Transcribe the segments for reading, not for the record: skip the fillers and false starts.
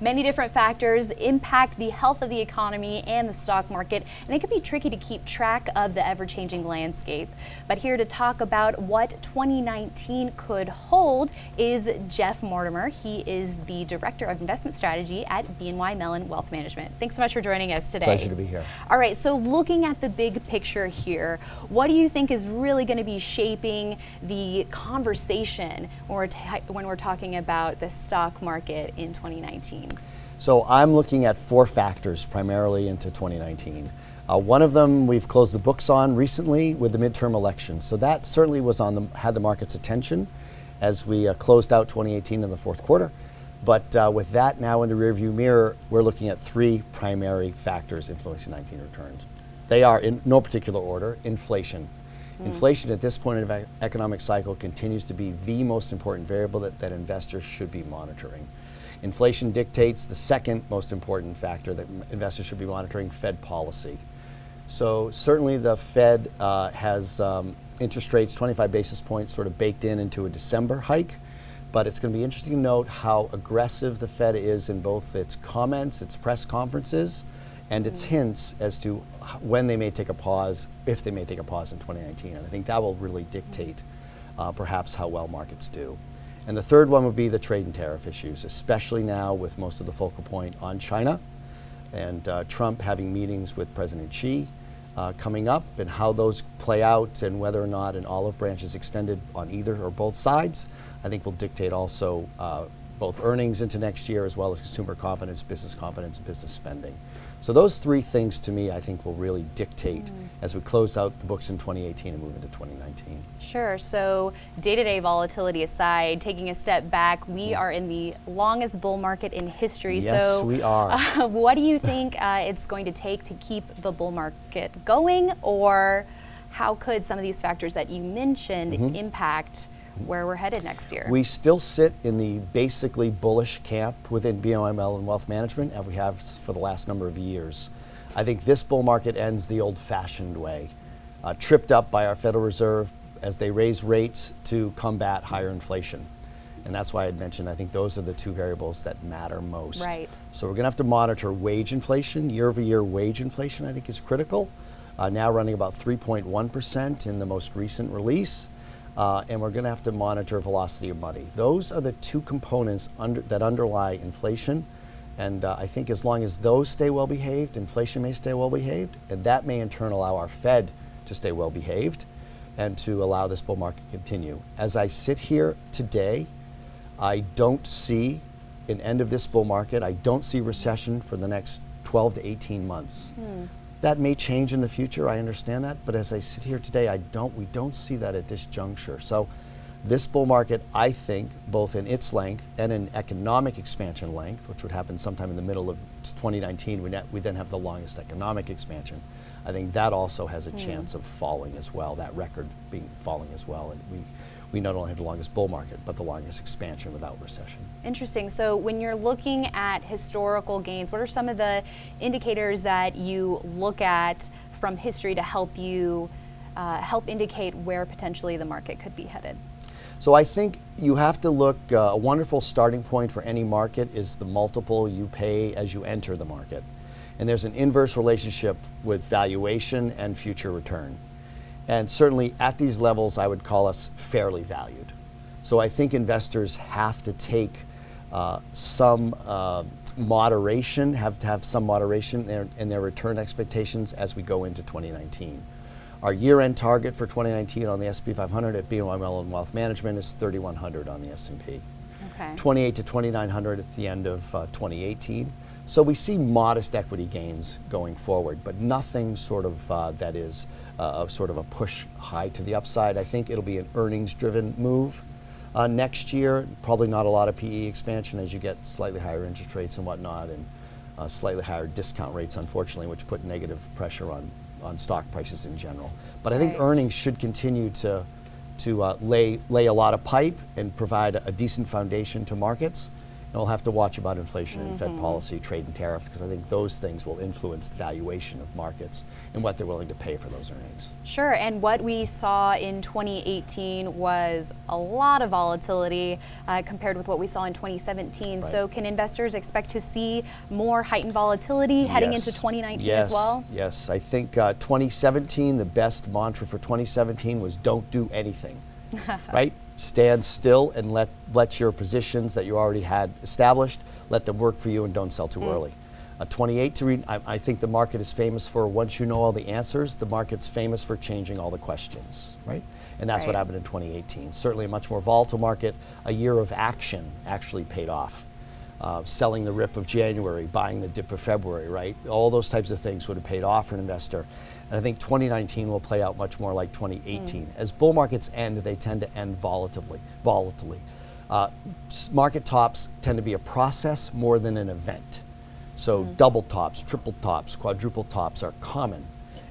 Many different factors impact the health of the economy and the stock market, and it can be tricky to keep track of the ever-changing landscape. But here to talk about what 2019 could hold is Jeff Mortimer. He is the Director of Investment Strategy at BNY Mellon Wealth Management. Thanks so much for joining us today. Pleasure to be here. All right, so looking at the big picture here, what do you think is really going to be shaping the conversation when we're talking about the stock market in 2019? So I'm looking at four factors primarily into 2019. One of them we've closed the books on recently with the midterm elections. So that certainly was had the market's attention as we closed out 2018 in the fourth quarter. But with that now in the rearview mirror, we're looking at three primary factors influencing 19 returns. They are, in no particular order, inflation. Inflation at this point in the economic cycle continues to be the most important variable that investors should be monitoring. Inflation dictates the second most important factor that investors should be monitoring, Fed policy. So certainly the Fed has interest rates 25 basis points sort of baked into a December hike, but it's going to be interesting to note how aggressive the Fed is in both its comments, its press conferences, and its hints as to when they may take a pause, if they may take a pause in 2019. And I think that will really dictate perhaps how well markets do. And the third one would be the trade and tariff issues, especially now with most of the focal point on China and Trump having meetings with President Xi coming up, and how those play out and whether or not an olive branch is extended on either or both sides, I think will dictate also both earnings into next year as well as consumer confidence, and business spending. So those three things to me I think will really dictate as we close out the books in 2018 and move into 2019. Sure, so day-to-day volatility aside, taking a step back, we are in the longest bull market in history. Yes, so we are. What do you think it's going to take to keep the bull market going, or how could some of these factors that you mentioned impact where we're headed next year? We still sit in the basically bullish camp within BNY Mellon Wealth Management, as we have for the last number of years. I think this bull market ends the old-fashioned way, tripped up by our Federal Reserve as they raise rates to combat higher inflation. And that's why I mentioned I think those are the two variables that matter most. Right. So we're going to have to monitor wage inflation. Year-over-year wage inflation I think is critical. Now running about 3.1% in the most recent release. And we're going to have to monitor velocity of money. Those are the two components that underlie inflation. And I think as long as those stay well behaved, inflation may stay well behaved, and that may in turn allow our Fed to stay well behaved and to allow this bull market to continue. As I sit here today, I don't see an end of this bull market. I don't see recession for the next 12 to 18 months. That may change in the future, I understand that, but as I sit here today, we don't see that at this juncture. So this bull market, I think, both in its length and in economic expansion length, which would happen sometime in the middle of 2019, we then have the longest economic expansion. I think that also has a chance of falling as well, that record falling as well. And we not only have the longest bull market, but the longest expansion without recession. Interesting. So when you're looking at historical gains, what are some of the indicators that you look at from history to help you help indicate where potentially the market could be headed? So I think you have to look, a wonderful starting point for any market is the multiple you pay as you enter the market. And there's an inverse relationship with valuation and future return. And certainly at these levels, I would call us fairly valued. So I think investors have to take some moderation, have to have some moderation in their return expectations as we go into 2019. Our year-end target for 2019 on the S&P 500 at BNY Mellon Wealth Management is 3,100 on the S&P. Okay. 28 to 2,900 at the end of 2018. So we see modest equity gains going forward, but nothing sort of that is sort of a push high to the upside. I think it'll be an earnings-driven move next year. Probably not a lot of PE expansion as you get slightly higher interest rates and whatnot, and slightly higher discount rates, unfortunately, which put negative pressure on stock prices in general. But I think earnings should continue to lay a lot of pipe and provide a decent foundation to markets. And we'll have to watch about inflation and Fed policy, trade and tariff, because I think those things will influence the valuation of markets and what they're willing to pay for those earnings. Sure, and what we saw in 2018 was a lot of volatility compared with what we saw in 2017. Right. So can investors expect to see more heightened volatility heading into 2019 as well? Yes, I think 2017, the best mantra for 2017 was don't do anything, right? Stand still and let your positions that you already had established, let them work for you and don't sell too early. 2018, I think the market is famous for once you know all the answers, the market's famous for changing all the questions, right? And that's what happened in 2018. Certainly a much more volatile market. A year of action actually paid off. Selling the rip of January, buying the dip of February, right? All those types of things would have paid off for an investor. And I think 2019 will play out much more like 2018. As bull markets end, they tend to end volatilely. Market tops tend to be a process more than an event. So double tops, triple tops, quadruple tops are common.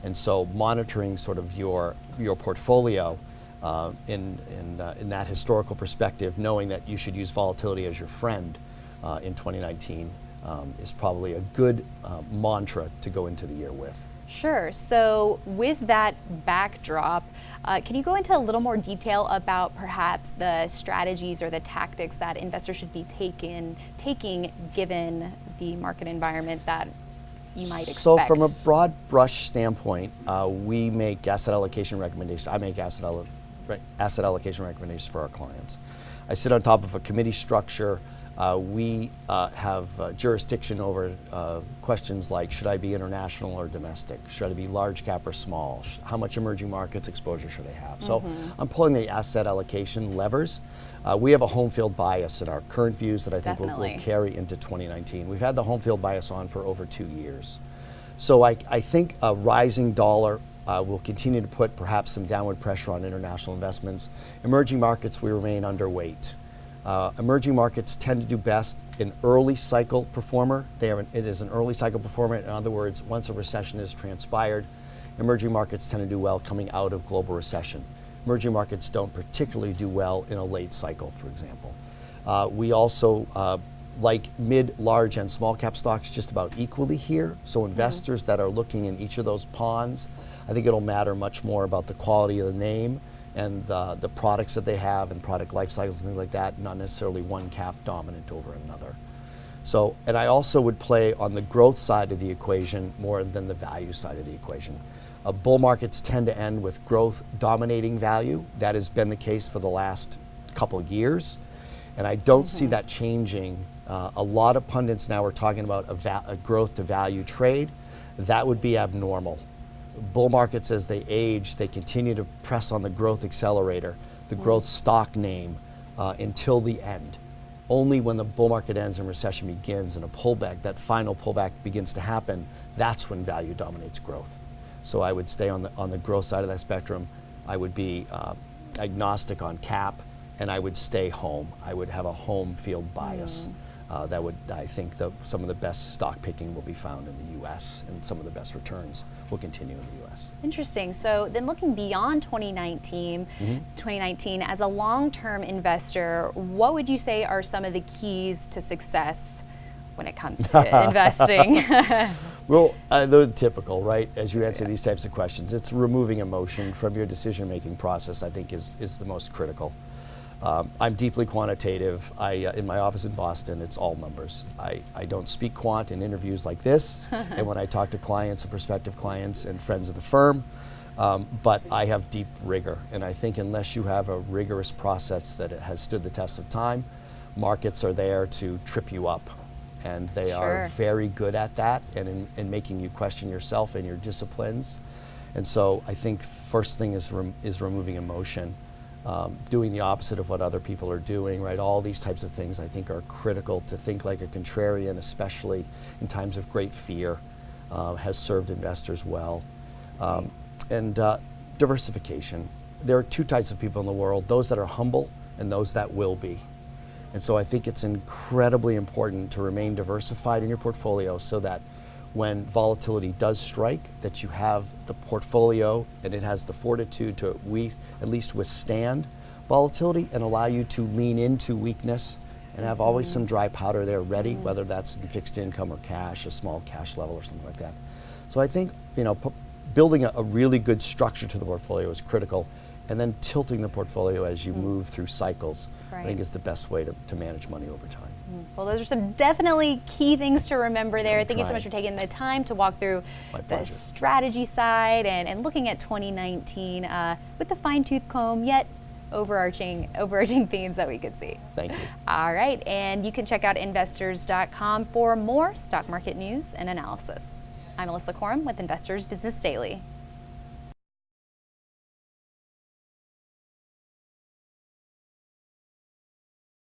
And so monitoring sort of your portfolio in that historical perspective, knowing that you should use volatility as your friend in 2019 is probably a good mantra to go into the year with. Sure. So with that backdrop, can you go into a little more detail about perhaps the strategies or the tactics that investors should be taking given the market environment that you might expect? So from a broad brush standpoint, we make asset allocation recommendations. I make asset allocation recommendations for our clients. I sit on top of a committee structure. We have jurisdiction over questions like, should I be international or domestic? Should I be large cap or small? How much emerging markets exposure should I have? So I'm pulling the asset allocation levers. We have a home field bias in our current views that I think will carry into 2019. We've had the home field bias on for over 2 years. So I think a rising dollar will continue to put perhaps some downward pressure on international investments. Emerging markets, we remain underweight. Emerging markets tend to do best in early cycle performer. It is an early cycle performer. In other words, once a recession is transpired, emerging markets tend to do well coming out of global recession. Emerging markets don't particularly do well in a late cycle, for example. We also like mid, large, and small cap stocks just about equally here. So investors that are looking in each of those ponds, I think it'll matter much more about the quality of the name and the products that they have and product life cycles and things like that, not necessarily one cap dominant over another. So, and I also would play on the growth side of the equation more than the value side of the equation. Bull markets tend to end with growth dominating value. That has been the case for the last couple of years, and I don't see that changing. A lot of pundits now are talking about a growth to value trade. That would be abnormal. Bull markets, as they age, they continue to press on the growth accelerator, the growth stock name, until the end. Only when the bull market ends and recession begins and a pullback, that final pullback begins to happen, that's when value dominates growth. So I would stay on the growth side of that spectrum. I would be agnostic on cap, and I would stay home. I would have a home field bias. I think some of the best stock picking will be found in the U.S. and some of the best returns will continue in the U.S. Interesting. So then looking beyond 2019, as a long-term investor, what would you say are some of the keys to success when it comes to investing? Well, the typical, right? As you answer these types of questions, it's removing emotion from your decision-making process, I think is the most critical. I'm deeply quantitative. In my office in Boston, it's all numbers. I don't speak quant in interviews like this, and when I talk to clients and prospective clients and friends of the firm, but I have deep rigor. And I think unless you have a rigorous process that has stood the test of time, markets are there to trip you up. And they are very good at that and in making you question yourself and your disciplines. And so I think first thing is removing emotion. Doing the opposite of what other people are doing, right? All these types of things I think are critical. To think like a contrarian, especially in times of great fear, has served investors well. And diversification. There are two types of people in the world, those that are humble and those that will be. And so I think it's incredibly important to remain diversified in your portfolio so that when volatility does strike, that you have the portfolio and it has the fortitude to at least withstand volatility and allow you to lean into weakness and have always some dry powder there ready, whether that's in fixed income or cash, a small cash level or something like that. So I think, building a really good structure to the portfolio is critical, and then tilting the portfolio as you move through cycles, I think is the best way to manage money over time. Well, those are some definitely key things to remember there. I'm Thank you so trying. much for taking the time to walk through My the pleasure. strategy side and looking at 2019 with the fine-tooth comb, yet overarching themes that we could see. Thank you. All right, and you can check out investors.com for more stock market news and analysis. I'm Alyssa Corum with Investors Business Daily.